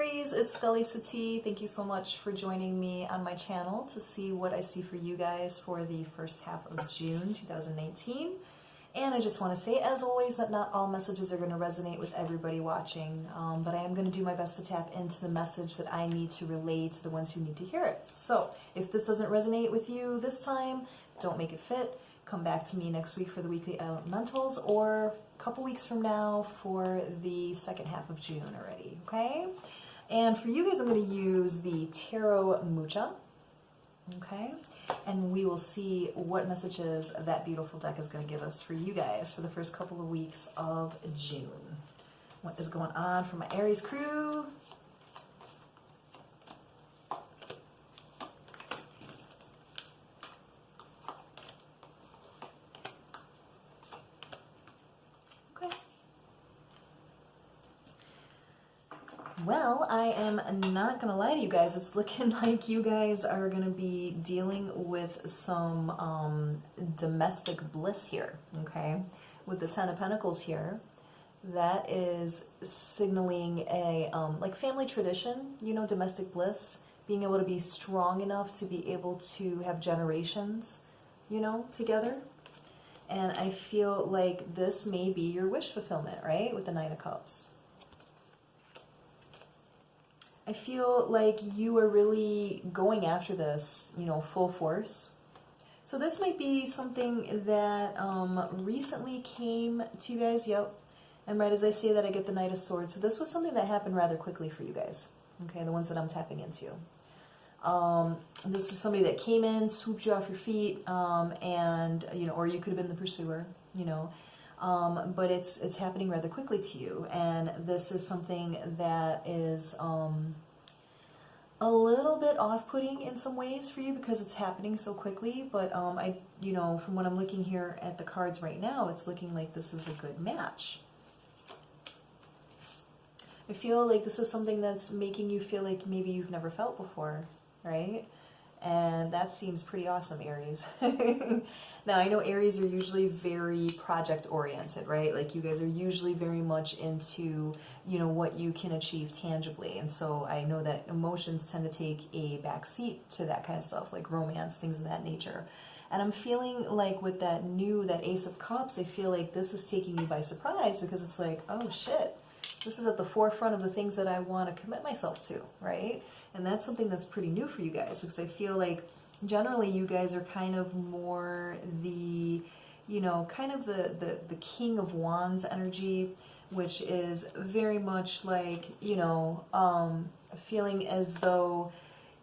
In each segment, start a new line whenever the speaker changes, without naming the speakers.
Aries, it's Scully Sati. Thank you so much for joining me on my channel to see what I see for you guys for the first half of June 2019. And I just want to say, as always, that not all messages are going to resonate with everybody watching, but I am going to do my best to tap into the message that I need to relay to the ones who need to hear it. So if this doesn't resonate with you this time, don't make it fit. Come back to me next week for the weekly elementals, or a couple weeks from now for the second half of June already, okay? And for you guys, I'm going to use the Tarot Mucha, okay? And we will see what messages that beautiful deck is going to give us for you guys for the first couple of weeks of June. What is going on for my Aries crew? Well, I am not going to lie to you guys. It's looking like you guys are going to be dealing with some domestic bliss here, okay? With the Ten of Pentacles here, that is signaling a like family tradition, you know, domestic bliss, being able to be strong enough to be able to have generations, you know, together. And I feel like this may be your wish fulfillment, right? With the Knight of Cups. I feel like you are really going after this, you know, full force. So this might be something that recently came to you guys. Yep. And right as I say that, I get the Knight of Swords. So this was something that happened rather quickly for you guys. Okay, the ones that I'm tapping into. This is somebody that came in, swooped you off your feet, and, you know, or you could have been the pursuer, you know. But it's happening rather quickly to you, and this is something that is a little bit off-putting in some ways for you because it's happening so quickly. But you know, from what I'm looking here at the cards right now, it's looking like this is a good match. I feel like this is something that's making you feel like maybe you've never felt before, right? And that seems pretty awesome, Aries. Now, I know Aries are usually very project-oriented, right? Like, you guys are usually very much into, you know, what you can achieve tangibly. And so I know that emotions tend to take a back seat to that kind of stuff, like romance, things of that nature. And I'm feeling like with that Ace of Cups, I feel like this is taking you by surprise because it's like, oh, shit. This is at the forefront of the things that I want to commit myself to, right? And that's something that's pretty new for you guys, because I feel like generally you guys are kind of more the, you know, kind of the King of Wands energy, which is very much like, you know, feeling as though,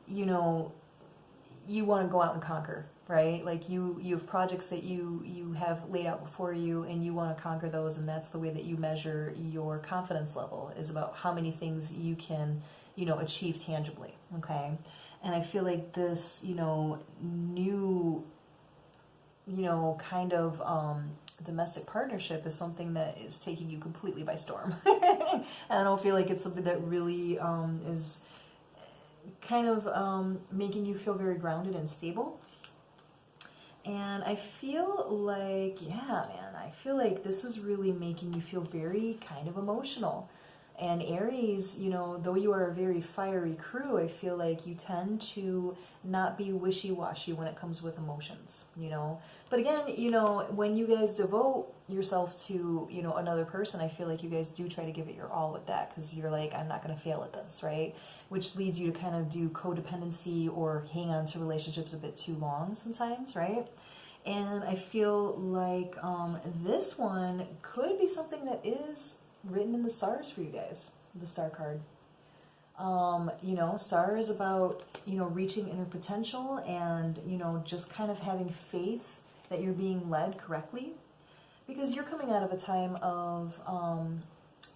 you know, you want to go out and conquer, right? Like you have projects that you have laid out before you, and you want to conquer those, and that's the way that you measure your confidence level, is about how many things you can, you know, achieve tangibly, okay? And I feel like this, you know, new, you know, kind of domestic partnership is something that is taking you completely by storm. And I don't feel like it's something that really is kind of making you feel very grounded and stable. And I feel like, yeah, man, I feel like this is really making you feel very kind of emotional. And Aries, you know, though you are a very fiery crew, I feel like you tend to not be wishy-washy when it comes with emotions, you know. But again, you know, when you guys devote yourself to, you know, another person, I feel like you guys do try to give it your all with that, because you're like, I'm not going to fail at this, right? Which leads you to kind of do codependency or hang on to relationships a bit too long sometimes, right? And I feel like this one could be something that is written in the stars for you guys, the Star card. You know, Star is about, you know, reaching inner potential and, you know, just kind of having faith that you're being led correctly, because you're coming out of a time of,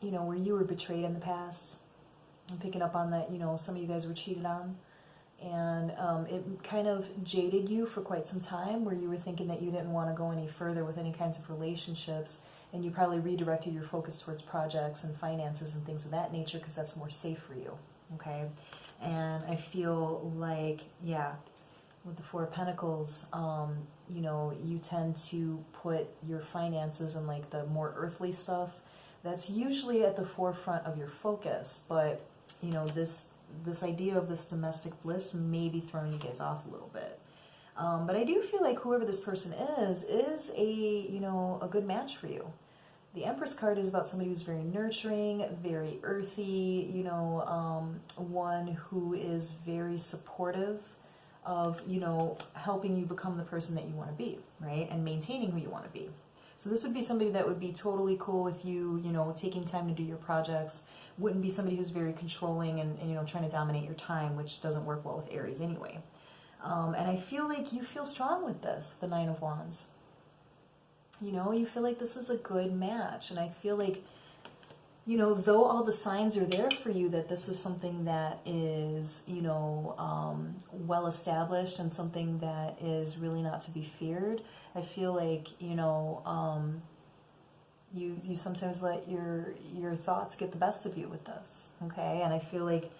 you know, where you were betrayed in the past. I'm picking up on that, you know, some of you guys were cheated on. And it kind of jaded you for quite some time, where you were thinking that you didn't want to go any further with any kinds of relationships, and you probably redirected your focus towards projects and finances and things of that nature because that's more safe for you, okay? And I feel like, yeah, with the Four of Pentacles, you know, you tend to put your finances and like the more earthly stuff, that's usually at the forefront of your focus, but you know, this idea of this domestic bliss may be throwing you guys off a little bit. But I do feel like whoever this person is a, you know, a good match for you. The Empress card is about somebody who's very nurturing, very earthy, you know, one who is very supportive of, you know, helping you become the person that you want to be, right? And maintaining who you want to be. So this would be somebody that would be totally cool with you, you know, taking time to do your projects. Wouldn't be somebody who's very controlling and you know, trying to dominate your time, which doesn't work well with Aries anyway. And I feel like you feel strong with this, the Nine of Wands. You know, you feel like this is a good match. And I feel like, you know, though all the signs are there for you that this is something that is, you know, well established and something that is really not to be feared, I feel like, you know, you sometimes let your thoughts get the best of you with this, okay? And I feel like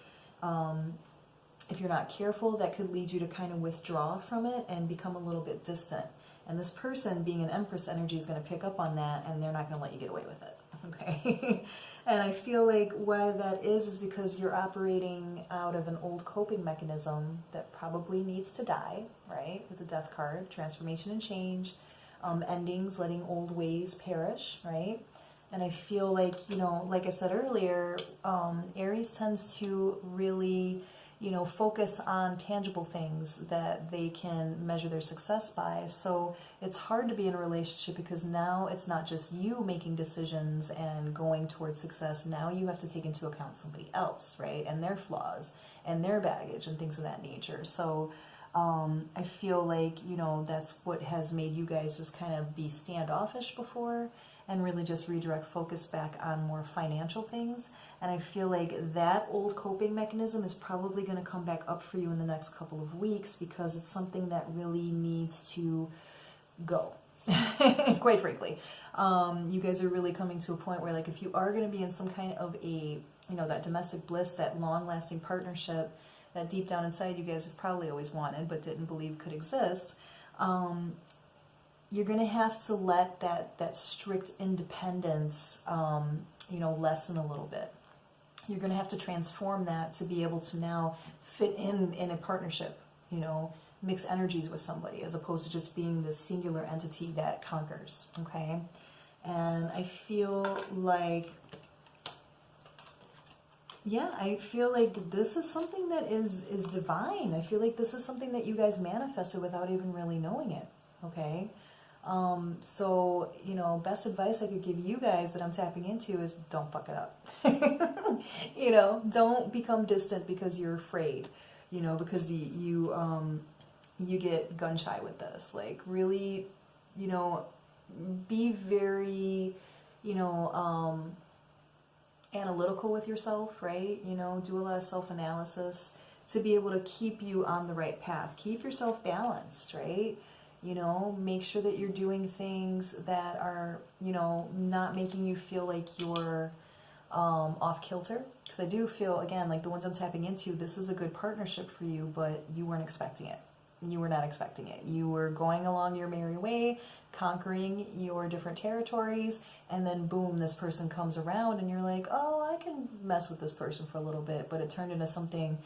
if you're not careful, that could lead you to kind of withdraw from it and become a little bit distant. And this person, being an Empress energy, is going to pick up on that, and they're not going to let you get away with it, okay? And I feel like why that is because you're operating out of an old coping mechanism that probably needs to die, right? With the Death card, transformation and change, endings, letting old ways perish, right? And I feel like, you know, like I said earlier, Aries tends to really, you know, focus on tangible things that they can measure their success by. So it's hard to be in a relationship because now it's not just you making decisions and going towards success. Now you have to take into account somebody else, right? And their flaws and their baggage and things of that nature. So I feel like, you know, that's what has made you guys just kind of be standoffish before and really just redirect focus back on more financial things. And I feel like that old coping mechanism is probably going to come back up for you in the next couple of weeks because it's something that really needs to go, quite frankly. You guys are really coming to a point where, like, if you are going to be in some kind of a, you know, that domestic bliss, that long-lasting partnership that deep down inside you guys have probably always wanted but didn't believe could exist, you're going to have to let that strict independence, you know, lessen a little bit. You're going to have to transform that to be able to now fit in a partnership, you know, mix energies with somebody as opposed to just being this singular entity that conquers, okay? And I feel like, yeah, I feel like this is something that is divine. I feel like this is something that you guys manifested without even really knowing it, okay? So, you know, best advice I could give you guys that I'm tapping into is don't fuck it up. You know, don't become distant because you're afraid, you know, because you get gun shy with this. Like, really, you know, be very, you know, analytical with yourself, right? You know, do a lot of self-analysis to be able to keep you on the right path. Keep yourself balanced, right? You know, make sure that you're doing things that are, you know, not making you feel like you're off kilter. Because I do feel, again, like the ones I'm tapping into, this is a good partnership for you, but you weren't expecting it. You were not expecting it. You were going along your merry way, conquering your different territories, and then boom, this person comes around and you're like, oh, I can mess with this person for a little bit, but it turned into something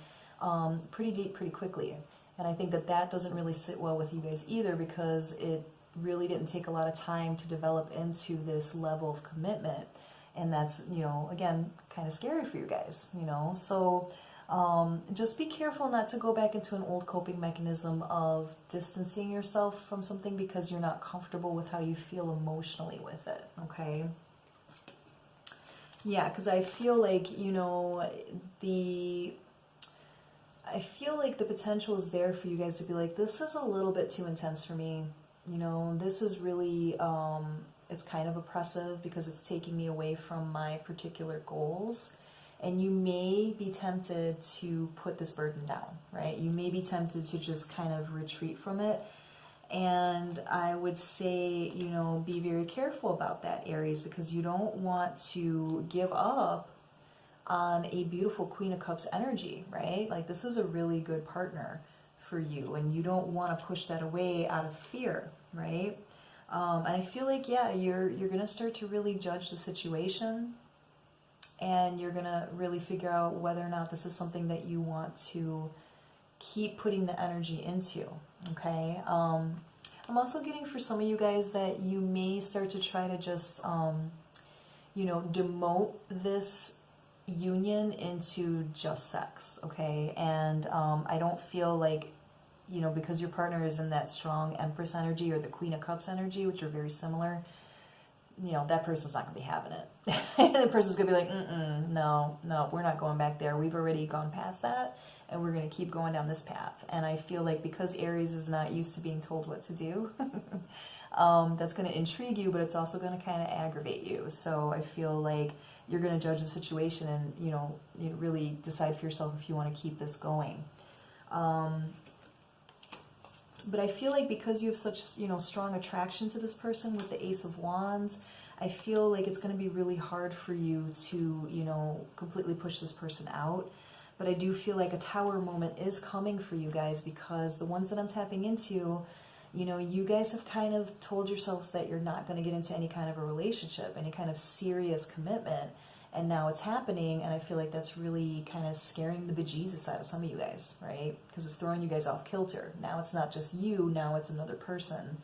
pretty deep pretty quickly. And I think that doesn't really sit well with you guys either because it really didn't take a lot of time to develop into this level of commitment. And that's, you know, again, kind of scary for you guys, you know. So just be careful not to go back into an old coping mechanism of distancing yourself from something because you're not comfortable with how you feel emotionally with it, okay? Yeah, because I feel like, you know, I feel like the potential is there for you guys to be like, this is a little bit too intense for me. You know, this is really, it's kind of oppressive because it's taking me away from my particular goals. And you may be tempted to put this burden down, right? You may be tempted to just kind of retreat from it. And I would say, you know, be very careful about that, Aries, because you don't want to give up on a beautiful Queen of Cups energy, right? Like, this is a really good partner for you, and you don't want to push that away out of fear, right? And I feel like, yeah, you're going to start to really judge the situation, and you're gonna really figure out whether or not this is something that you want to keep putting the energy into. Okay. I'm also getting for some of you guys that you may start to try to just, you know, demote this union into just sex. Okay. And I don't feel like, you know, because your partner is in that strong Empress energy or the Queen of Cups energy, which are very similar, you know, that person's not going to be having it. The person's going to be like, no, we're not going back there. We've already gone past that, and we're going to keep going down this path. And I feel like because Aries is not used to being told what to do, that's going to intrigue you, but it's also going to kind of aggravate you. So I feel like you're going to judge the situation and, you know, you really decide for yourself if you want to keep this going. But I feel like because you have such, you know, strong attraction to this person with the Ace of Wands, I feel like it's going to be really hard for you to, you know, completely push this person out. But I do feel like a Tower moment is coming for you guys, because the ones that I'm tapping into, you know, you guys have kind of told yourselves that you're not going to get into any kind of a relationship, any kind of serious commitment. And now it's happening, and I feel like that's really kind of scaring the bejesus out of some of you guys, right? Because it's throwing you guys off kilter. Now it's not just you, now it's another person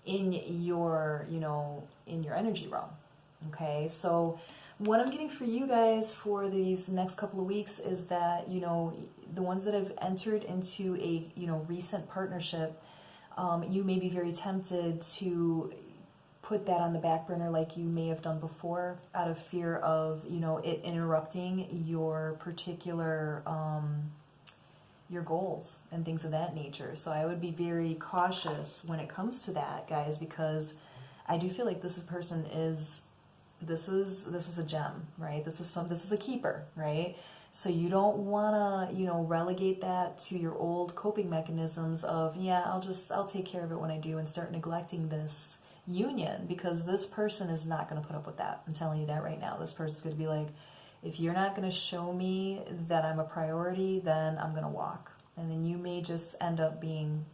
in your, you know, in your energy realm, okay? So what I'm getting for you guys for these next couple of weeks is that, you know, the ones that have entered into a, you know, recent partnership, you may be very tempted to put that on the back burner like you may have done before, out of fear of, you know, it interrupting your particular, your goals and things of that nature. So I would be very cautious when it comes to that, guys, because I do feel like this person is, this is a gem, right? This is a keeper, right? So you don't want to, you know, relegate that to your old coping mechanisms of, yeah, I'll take care of it when I do, and start neglecting this union, because this person is not going to put up with that. I'm telling you that right now. This person's going to be like, if you're not going to show me that I'm a priority, then I'm going to walk. And then you may just end up being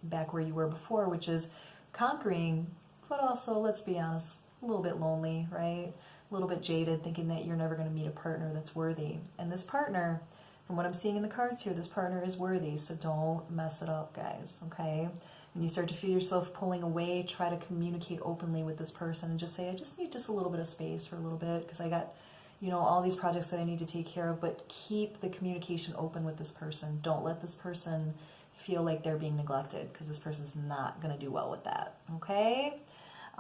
back where you were before, which is conquering, but also, let's be honest, a little bit lonely, right? A little bit jaded, thinking that you're never going to meet a partner that's worthy. And this partner, from what I'm seeing in the cards here, this partner is worthy, so don't mess it up, guys, okay? When you start to feel yourself pulling away, try to communicate openly with this person and just say, I just need just a little bit of space for a little bit, because I got, you know, all these projects that I need to take care of. But keep the communication open with this person. Don't let this person feel like they're being neglected, because this person's not going to do well with that, okay?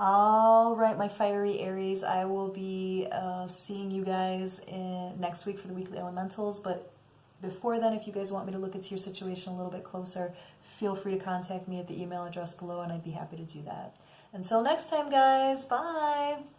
All right, my fiery Aries, I will be seeing you guys next week for the weekly elementals. But before then, if you guys want me to look into your situation a little bit closer, feel free to contact me at the email address below, and I'd be happy to do that. Until next time, guys, bye!